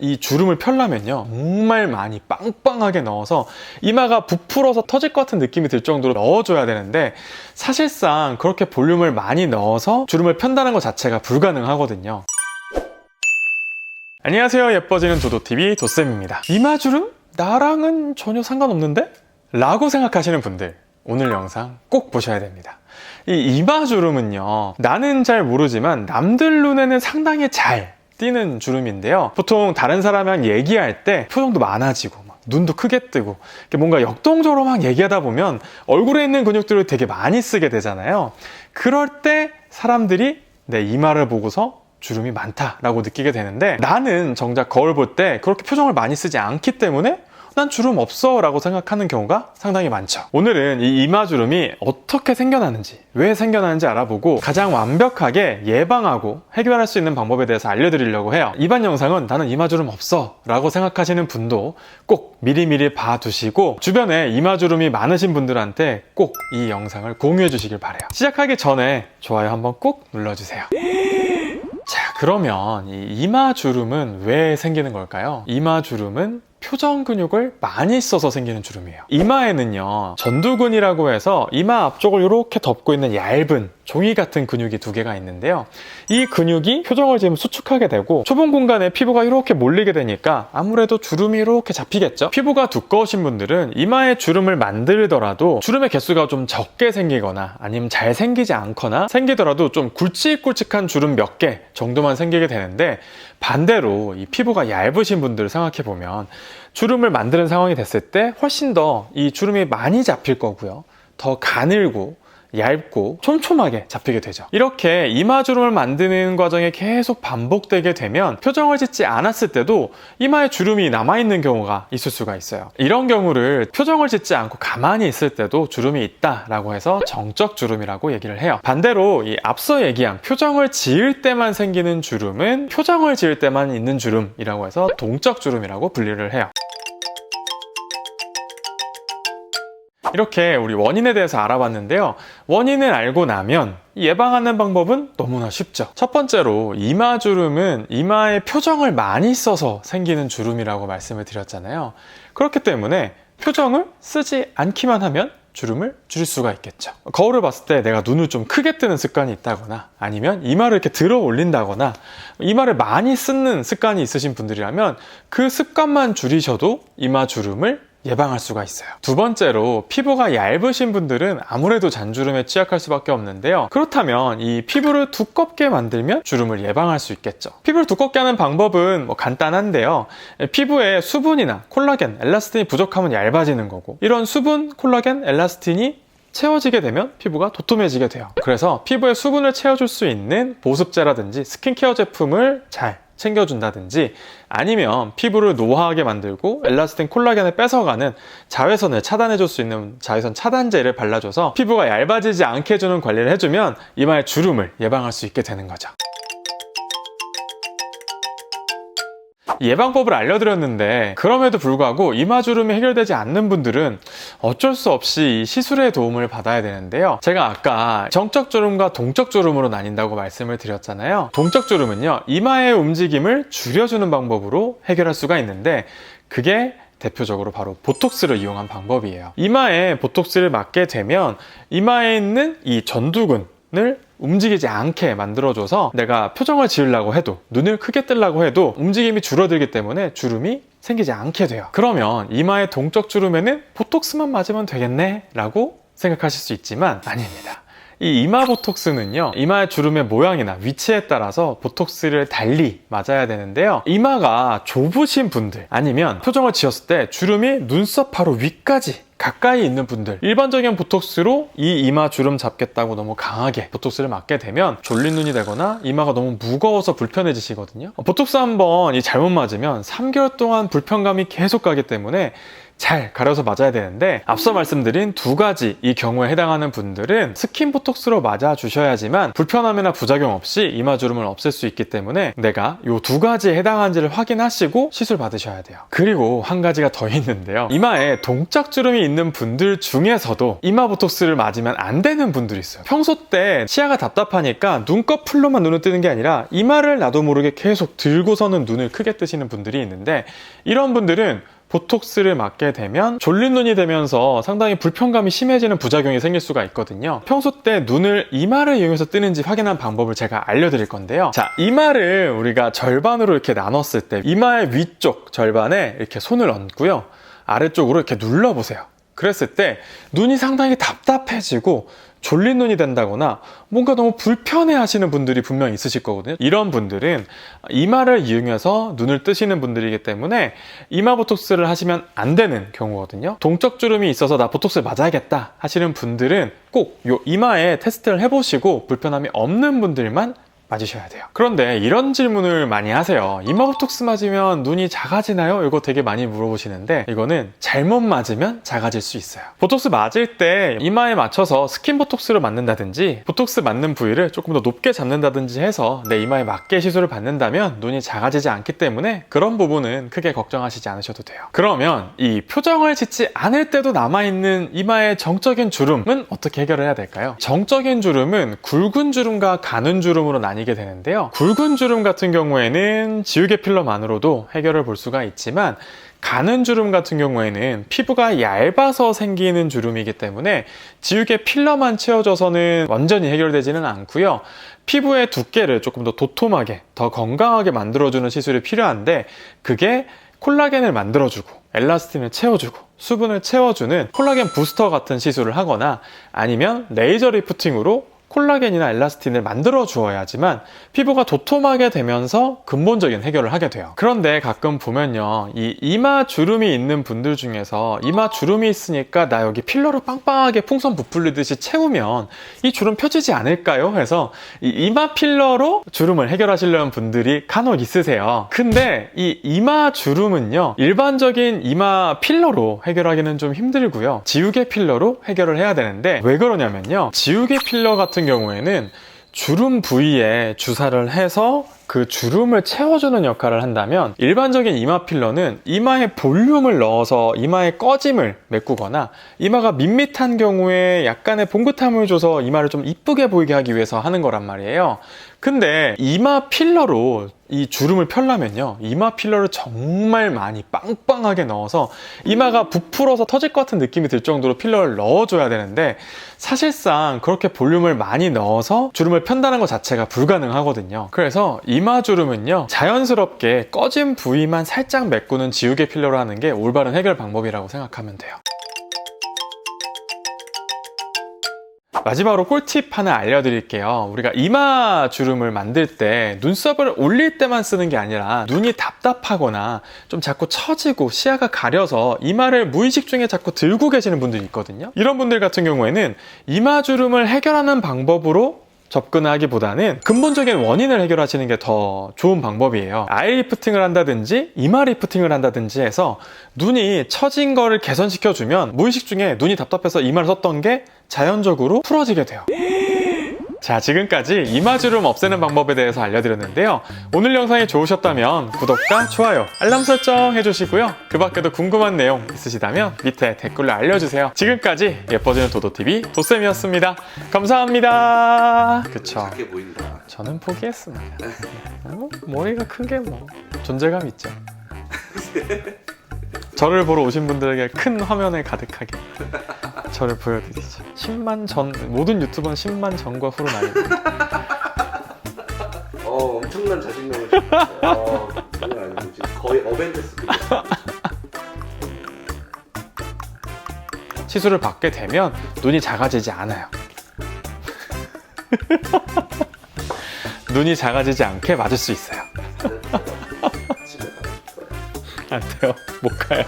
이 주름을 펴려면요 정말 많이 빵빵하게 넣어서 이마가 부풀어서 터질 것 같은 느낌이 들 정도로 넣어줘야 되는데, 사실상 그렇게 볼륨을 많이 넣어서 주름을 편다는 것 자체가 불가능하거든요. 안녕하세요, 예뻐지는 도도TV 도쌤입니다. 이마주름? 나랑은 전혀 상관없는데? 라고 생각하시는 분들, 오늘 영상 꼭 보셔야 됩니다. 이 이마주름은요, 나는 잘 모르지만 남들 눈에는 상당히 잘 띄는 주름인데요. 보통 다른 사람이랑 얘기할 때 표정도 많아지고 막 눈도 크게 뜨고 뭔가 역동적으로 막 얘기하다 보면 얼굴에 있는 근육들을 되게 많이 쓰게 되잖아요. 그럴 때 사람들이 내 이마를 보고서 주름이 많다라고 느끼게 되는데, 나는 정작 거울 볼 때 그렇게 표정을 많이 쓰지 않기 때문에 난 주름 없어 라고 생각하는 경우가 상당히 많죠. 오늘은 이 이마주름이 어떻게 생겨나는지, 왜 생겨나는지 알아보고 가장 완벽하게 예방하고 해결할 수 있는 방법에 대해서 알려드리려고 해요. 이번 영상은 나는 이마주름 없어 라고 생각하시는 분도 꼭 미리미리 봐두시고, 주변에 이마주름이 많으신 분들한테 꼭 이 영상을 공유해 주시길 바라요. 시작하기 전에 좋아요 한번 꾹 눌러주세요. 자, 그러면 이 이마주름은 왜 생기는 걸까요? 이마주름은 표정 근육을 많이 써서 생기는 주름이에요. 이마에는요, 전두근이라고 해서 이마 앞쪽을 이렇게 덮고 있는 얇은 종이 같은 근육이 두 개가 있는데요. 이 근육이 표정을 지금 수축하게 되고 좁은 공간에 피부가 이렇게 몰리게 되니까 아무래도 주름이 이렇게 잡히겠죠. 피부가 두꺼우신 분들은 이마에 주름을 만들더라도 주름의 개수가 좀 적게 생기거나 아니면 잘 생기지 않거나, 생기더라도 좀 굵직굵직한 주름 몇 개 정도만 생기게 되는데, 반대로 이 피부가 얇으신 분들을 생각해보면 주름을 만드는 상황이 됐을 때 훨씬 더 이 주름이 많이 잡힐 거고요. 더 가늘고 얇고 촘촘하게 잡히게 되죠. 이렇게 이마주름을 만드는 과정이 계속 반복되게 되면 표정을 짓지 않았을 때도 이마에 주름이 남아있는 경우가 있을 수가 있어요. 이런 경우를 표정을 짓지 않고 가만히 있을 때도 주름이 있다라고 해서 정적 주름이라고 얘기를 해요. 반대로 이 앞서 얘기한 표정을 지을 때만 생기는 주름은 표정을 지을 때만 있는 주름이라고 해서 동적 주름이라고 분류를 해요. 이렇게 우리 원인에 대해서 알아봤는데요. 원인을 알고 나면 예방하는 방법은 너무나 쉽죠. 첫 번째로 이마주름은 이마의 표정을 많이 써서 생기는 주름이라고 말씀을 드렸잖아요. 그렇기 때문에 표정을 쓰지 않기만 하면 주름을 줄일 수가 있겠죠. 거울을 봤을 때 내가 눈을 좀 크게 뜨는 습관이 있다거나, 아니면 이마를 이렇게 들어 올린다거나 이마를 많이 쓰는 습관이 있으신 분들이라면 그 습관만 줄이셔도 이마주름을 예방할 수가 있어요. 두 번째로, 피부가 얇으신 분들은 아무래도 잔주름에 취약할 수밖에 없는데요. 그렇다면 이 피부를 두껍게 만들면 주름을 예방할 수 있겠죠. 피부를 두껍게 하는 방법은 간단한데요. 피부에 수분이나 콜라겐, 엘라스틴이 부족하면 얇아지는 거고, 이런 수분, 콜라겐, 엘라스틴이 채워지게 되면 피부가 도톰해지게 돼요. 그래서 피부에 수분을 채워줄 수 있는 보습제라든지 스킨케어 제품을 잘 챙겨준다든지, 아니면 피부를 노화하게 만들고 엘라스틴 콜라겐을 뺏어가는 자외선을 차단해줄 수 있는 자외선 차단제를 발라줘서 피부가 얇아지지 않게 해주는 관리를 해주면 이마의 주름을 예방할 수 있게 되는 거죠. 예방법을 알려드렸는데, 그럼에도 불구하고 이마주름이 해결되지 않는 분들은 어쩔 수 없이 시술의 도움을 받아야 되는데요. 제가 아까 정적주름과 동적주름으로 나뉜다고 말씀을 드렸잖아요. 동적주름은요, 이마의 움직임을 줄여주는 방법으로 해결할 수가 있는데, 그게 대표적으로 바로 보톡스를 이용한 방법이에요. 이마에 보톡스를 맞게 되면 이마에 있는 이 전두근을 움직이지 않게 만들어줘서 내가 표정을 지으려고 해도, 눈을 크게 뜨려고 해도 움직임이 줄어들기 때문에 주름이 생기지 않게 돼요. 그러면 이마의 동적 주름에는 보톡스만 맞으면 되겠네 라고 생각하실 수 있지만 아닙니다. 이 이마 보톡스는요, 이마의 주름의 모양이나 위치에 따라서 보톡스를 달리 맞아야 되는데요. 이마가 좁으신 분들, 아니면 표정을 지었을 때 주름이 눈썹 바로 위까지 가까이 있는 분들, 일반적인 보톡스로 이 이마 주름 잡겠다고 너무 강하게 보톡스를 맞게 되면 졸린 눈이 되거나 이마가 너무 무거워서 불편해지시거든요. 보톡스 한번 잘못 맞으면 3개월 동안 불편감이 계속 가기 때문에 잘 가려서 맞아야 되는데, 앞서 말씀드린 두 가지 이 경우에 해당하는 분들은 스킨 보톡스로 맞아주셔야지만 불편함이나 부작용 없이 이마주름을 없앨 수 있기 때문에 내가 이 두 가지에 해당한지를 확인하시고 시술 받으셔야 돼요. 그리고 한 가지가 더 있는데요. 이마에 동짝주름이 있는 분들 중에서도 이마 보톡스를 맞으면 안 되는 분들이 있어요. 평소 때 시야가 답답하니까 눈꺼풀로만 눈을 뜨는 게 아니라 이마를 나도 모르게 계속 들고서는 눈을 크게 뜨시는 분들이 있는데, 이런 분들은 보톡스를 맞게 되면 졸린 눈이 되면서 상당히 불편감이 심해지는 부작용이 생길 수가 있거든요. 평소 때 눈을 이마를 이용해서 뜨는지 확인한 방법을 제가 알려드릴 건데요. 자, 이마를 우리가 절반으로 이렇게 나눴을 때 이마의 위쪽 절반에 이렇게 손을 얹고요, 아래쪽으로 이렇게 눌러보세요. 그랬을 때 눈이 상당히 답답해지고 졸린 눈이 된다거나 뭔가 너무 불편해 하시는 분들이 분명히 있으실 거거든요. 이런 분들은 이마를 이용해서 눈을 뜨시는 분들이기 때문에 이마 보톡스를 하시면 안 되는 경우거든요. 동적주름이 있어서 나 보톡스 맞아야겠다 하시는 분들은 꼭 이 이마에 테스트를 해보시고 불편함이 없는 분들만 맞으셔야 돼요. 그런데 이런 질문을 많이 하세요. 이마 보톡스 맞으면 눈이 작아지나요? 이거 되게 많이 물어보시는데, 이거는 잘못 맞으면 작아질 수 있어요. 보톡스 맞을 때 이마에 맞춰서 스킨 보톡스를 맞는다든지 보톡스 맞는 부위를 조금 더 높게 잡는다든지 해서 내 이마에 맞게 시술을 받는다면 눈이 작아지지 않기 때문에 그런 부분은 크게 걱정하시지 않으셔도 돼요. 그러면 이 표정을 짓지 않을 때도 남아있는 이마의 정적인 주름은 어떻게 해결을 해야 될까요? 정적인 주름은 굵은 주름과 가는 주름으로 나뉘게 되는데요. 굵은 주름 같은 경우에는 지우개 필러만으로도 해결을 볼 수가 있지만, 가는 주름 같은 경우에는 피부가 얇아서 생기는 주름이기 때문에 지우개 필러만 채워줘서는 완전히 해결되지는 않고요. 피부의 두께를 조금 더 도톰하게, 더 건강하게 만들어주는 시술이 필요한데, 그게 콜라겐을 만들어주고 엘라스틴을 채워주고 수분을 채워주는 콜라겐 부스터 같은 시술을 하거나, 아니면 레이저 리프팅으로 콜라겐이나 엘라스틴을 만들어 주어야지만 피부가 도톰하게 되면서 근본적인 해결을 하게 돼요. 그런데 가끔 보면요, 이 이마 주름이 있는 분들 중에서 이마 주름이 있으니까 나 여기 필러로 빵빵하게 풍선 부풀리듯이 채우면 이 주름 펴지지 않을까요? 해서 이 이마 필러로 주름을 해결하시려는 분들이 간혹 있으세요. 근데 이 이마 주름은요, 일반적인 이마 필러로 해결하기는 좀 힘들고요, 지우개 필러로 해결을 해야 되는데, 왜 그러냐면요, 지우개 필러 같은 경우에는 주름 부위에 주사를 해서 그 주름을 채워주는 역할을 한다면, 일반적인 이마 필러는 이마에 볼륨을 넣어서 이마의 꺼짐을 메꾸거나 이마가 밋밋한 경우에 약간의 봉긋함을 줘서 이마를 좀 이쁘게 보이게 하기 위해서 하는 거란 말이에요. 근데 이마 필러로 이 주름을 펴려면요, 이마 필러를 정말 많이 빵빵하게 넣어서 이마가 부풀어서 터질 것 같은 느낌이 들 정도로 필러를 넣어줘야 되는데, 사실상 그렇게 볼륨을 많이 넣어서 주름을 편다는 것 자체가 불가능하거든요. 그래서 이마 주름은요, 자연스럽게 꺼진 부위만 살짝 메꾸는 지우개 필러로 하는 게 올바른 해결 방법이라고 생각하면 돼요. 마지막으로 꿀팁 하나 알려드릴게요. 우리가 이마 주름을 만들 때 눈썹을 올릴 때만 쓰는 게 아니라, 눈이 답답하거나 좀 자꾸 처지고 시야가 가려서 이마를 무의식 중에 자꾸 들고 계시는 분들이 있거든요. 이런 분들 같은 경우에는 이마 주름을 해결하는 방법으로 접근하기보다는 근본적인 원인을 해결하시는 게 더 좋은 방법이에요. 아이 리프팅을 한다든지 이마 리프팅을 한다든지 해서 눈이 처진 거를 개선시켜주면 무의식 중에 눈이 답답해서 이마를 썼던 게 자연적으로 풀어지게 돼요. 자, 지금까지 이마주름 없애는 방법에 대해서 알려드렸는데요. 오늘 영상이 좋으셨다면 구독과 좋아요, 알람 설정 해주시고요. 그 밖에도 궁금한 내용 있으시다면 밑에 댓글로 알려주세요. 지금까지 예뻐지는 도도TV 도쌤이었습니다. 감사합니다. 그쵸. 작게 보인다. 저는 포기했습니다. 머리가 큰 게 뭐 존재감 있죠. 저를 보러 오신 분들에게 큰 화면에 가득하게 저를 보여드리죠. 10만 전, 모든 유튜버는 10만 전과 후로 나뉩니다. 엄청난 자신감을 장난 아니고 지금 거의 어벤져스 급이야. 시술을 받게 되면 눈이 작아지지 않아요. 눈이 작아지지 않게 맞을 수 있어요. 집에 가고 싶어요. 안 돼요. 못 가요.